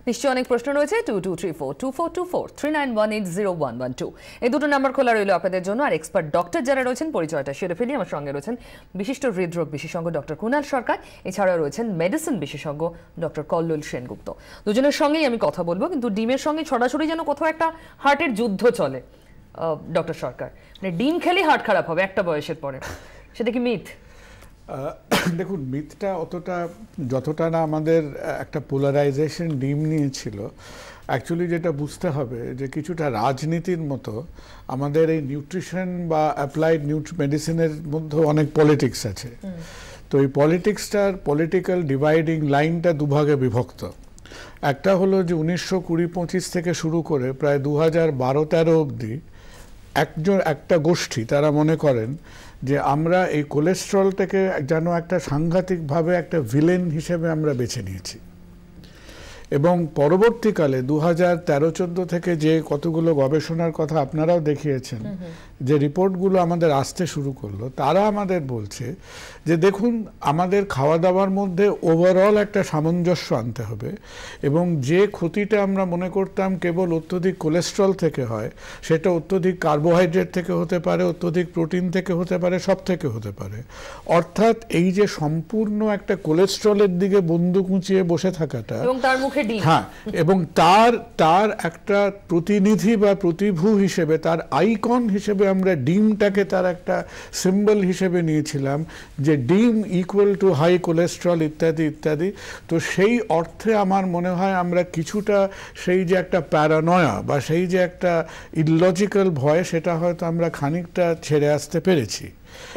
নিশ্চয়ই অনেক প্রশ্ন রয়েছে। 2234242439180112 এই দুটো নাম্বার খোলা রইল আপনাদের জন্য। আর এক্সপার্ট ডক্টর যারা রয়েছেন পরিচয়টা সেরে ফেলি। আমার সঙ্গে রয়েছেন বিশিষ্ট হৃদরোগ বিশেষজ্ঞ ডক্টর কুনাল সরকার, এছাড়াও রয়েছেন মেডিসিন বিশেষজ্ঞ ডক্টর কল্লোল সেনগুপ্ত। দুজনের সঙ্গেই আমি কথা বলবো, কিন্তু ডিমের সঙ্গে ছড়াছড়ি যেন কোথাও একটা হার্টের যুদ্ধ চলে। ডক্টর সরকার, মানে ডিম খেলেই হার্ট খারাপ হবে একটা বয়সের পরে, সেটা কি মিথ? দেখুন, মিথটা যতটা না আমাদের একটা পোলারাইজেশন ডিম নিয়েছিল, অ্যাকচুয়ালি যেটা বুঝতে হবে যে কিছুটা রাজনীতির মতো আমাদের এই নিউট্রিশন বা অ্যাপ্লাইড মেডিসিনের মধ্যে অনেক পলিটিক্স আছে। তো এই পলিটিক্যাল ডিভাইডিং লাইনটা দুভাগে বিভক্ত। একটা হলো যে 1920-25 থেকে শুরু করে প্রায় 2012-13 অবধি একটা গোষ্ঠী তারা মনে করেন যে আমরা এই কোলেস্ট্রলটাকে যেন একটা সাংঘাতিকভাবে একটা ভিলেন হিসেবে আমরা বেছে নিয়েছি। এবং পরবর্তীকালে 2013-14 থেকে যে কতগুলো গবেষণার কথা আপনারাও দেখিয়েছেন, যে রিপোর্টগুলো আমাদের আসতে শুরু করলো, তারা আমাদের বলছে যে দেখুন, আমাদের খাওয়া দাওয়ার মধ্যে ওভারঅল একটা সামঞ্জস্য আনতে হবে, এবং যে ক্ষতিটা আমরা মনে করতাম কেবল অত্যধিক কোলেস্ট্রল থেকে হয়, সেটা অত্যধিক কার্বোহাইড্রেট থেকে হতে পারে, অত্যধিক প্রোটিন থেকে হতে পারে, সব থেকে হতে পারে। অর্থাৎ এই যে সম্পূর্ণ একটা কোলেস্ট্রলের দিকে বন্দুক উঁচিয়ে বসে থাকাটা, হ্যাঁ, এবং তার একটা প্রতিনিধি বা প্রতিভূ হিসেবে, তার আইকন হিসেবে আমরা ডিমটাকে তার একটা সিম্বল হিসেবে নিয়েছিলাম, যে ডিম ইকুয়াল টু হাই কোলেস্ট্রল ইত্যাদি ইত্যাদি। তো সেই অর্থে আমার মনে হয় আমরা কিছুটা সেই যে একটা প্যারানয়া বা সেই যে একটা ইললজিক্যাল ভয়, সেটা হয়তো আমরা খানিকটা ছেড়ে আসতে পেরেছি।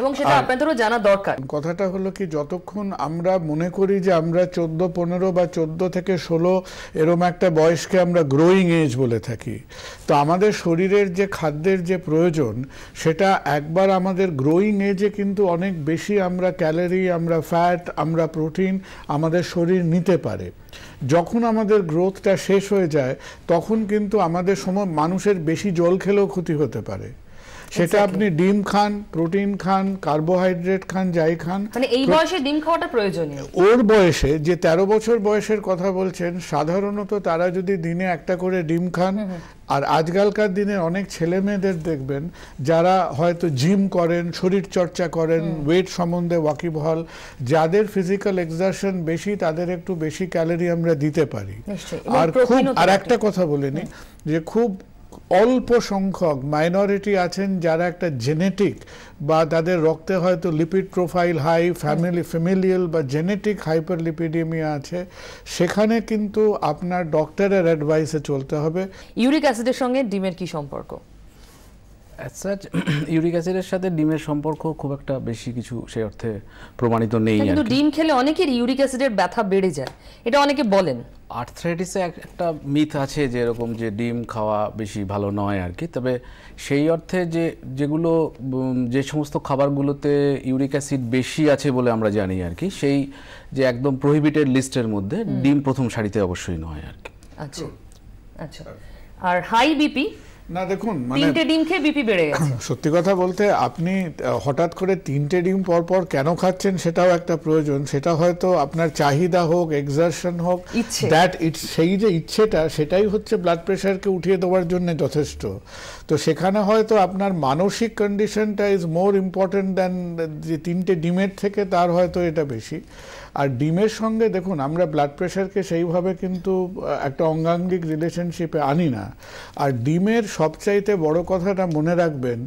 এবং সেটা আপনাদেরও জানা দরকার। কথাটা হলো কি, যতক্ষণ আমরা মনে করি যে আমরা 14-15 বা 14 থেকে 16 এরম একটা বয়সকে আমরা গ্রোয়িং এজ বলে থাকি, তো আমাদের শরীরের যে খাদ্যের যে প্রয়োজন, সেটা একবার আমাদের গ্রোয়িং এজে কিন্তু অনেক বেশি আমরা ক্যালোরি, আমরা ফ্যাট, আমরা প্রোটিন আমাদের শরীর নিতে পারে। যখন আমাদের গ্রোথটা শেষ হয়ে যায়, তখন কিন্তু আমাদের মানুষের বেশি জল খেলেও ক্ষতি হতে পারে। সেটা আপনি ডিম খান, প্রোটিন খান, কার্বোহাইড্রেট খান, যাই খান, মানে এই বয়সে ডিম খাওয়াটা প্রয়োজনীয়। ওর বয়সে যে 13 বছর বয়সের কথা বলছেন, সাধারণত তারা যদি দিনে একটা করে ডিম খান, আর আজকালকার দিনে অনেক ছেলে মেয়েদের দেখবেন যারা হয়তো জিম করেন, শরীর চর্চা করেন, ওয়েট সম্বন্ধে ওয়াকিবহাল, যাদের ফিজিক্যাল এক্সারশন বেশি, তাদের একটু বেশি ক্যালোরি আমরা দিতে পারি। আর একটা কথা বলিনি, যে খুব অল্প সংখ্যক মাইনরিটি আছেন যারা একটা জেনেটিক বা তাদের রক্তে হয়তো লিপিড প্রোফাইল হাই, ফ্যামিলিয়াল বা জেনেটিক হাইপারলিপিডেমিয়া আছে, সেখানে কিন্তু আপনার ডক্টরের অ্যাডভাইসে চলতে হবে। ইউরিক অ্যাসিডের সঙ্গে ডিমের কি সম্পর্ক? ইউরিক অ্যাসিডের সাথে ডিমের সম্পর্ক খুব একটা বেশি কিছু সেই অর্থে প্রমাণিত নেই। কিন্তু ডিম খেলে অনেকের ইউরিক অ্যাসিডের ব্যথা বেড়ে যায়, এটা অনেকে বলেন। আর্থ্রাইটিসে একটা মিথ আছে যে এরকম যে ডিম খাওয়া বেশি ভালো নয় আর কি। তবে সেই অর্থে যে সমস্ত খাবারগুলোতে ইউরিক অ্যাসিড বেশি আছে বলে আমরা জানি আর কি, সেই যে একদম প্রহিবিটেড লিস্টের মধ্যে ডিম প্রথম সারিতে অবশ্যই নয় আর কি। আচ্ছা আচ্ছা। আর হাই বিপি? না দেখুন, মানে 3টে ডিম খেয়ে বিপি বেড়ে গেছে। সত্যি কথা বলতে, আপনি হঠাৎ করে 3টে ডিম পর পর কেন খাচ্ছেন, সেটাও একটা প্রয়োজন। সেটা হয়তো আপনার চাহিদা হোক, এক্সারশন হোক, সেই যে ইচ্ছেটা, সেটাই হচ্ছে ব্লাড প্রেশারকে উঠিয়ে দেওয়ার জন্য যথেষ্ট। তো সেখানে হয়তো আপনার মানসিক কন্ডিশনটা ইজ মোর ইম্পর্টেন্ট দ্যান যে 3টে ডিমের থেকে, তার হয়তো এটা বেশি। আর ডিমের সঙ্গে দেখুন, আমরা ব্লাড প্রেশারকে সেইভাবে কিন্তু একটা অঙ্গাঙ্গিক রিলেশনশিপে আনি না। আর ডিমের সবচাইতে বড় কথাটা মনে রাখবেন,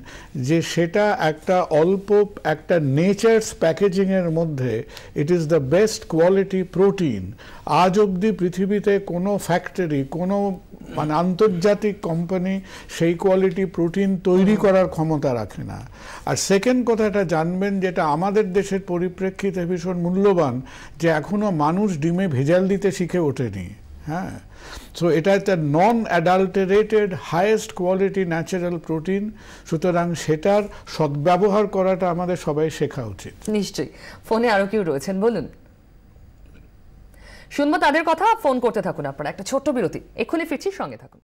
যে সেটা একটা একটা নেচারস প্যাকেজিংয়ের মধ্যে it is the best quality protein. আজ অবধি পৃথিবীতে কোনো ফ্যাক্টরি, কোনো মানে আন্তর্জাতিক কোম্পানি সেই কোয়ালিটি প্রোটিন তৈরি করার ক্ষমতা রাখে না। আর সেকেন্ড কথাটা জানবেন, যেটা আমাদের দেশের পরিপ্রেক্ষিতে ভীষণ মূল্যবান, যে এখনো মানুষ ডিমে ভেজাল দিতে শিখে ওঠেনি। হ্যাঁ, সো এটা একটা non adulterated highest quality natural protein. সুতরাং সেটার সদ্ব্যবহার করাটা আমাদের সবাই শেখা উচিত। নিশ্চয়ই। ফোনে আরো কেউ রয়েছেন, বলুন। শুনবো তাদের কথা, ফোন করতে থাকুন আপনারা। একটা ছোট্ট বিরতি, এক্ষুনি ফিরছি, সঙ্গে থাকুন।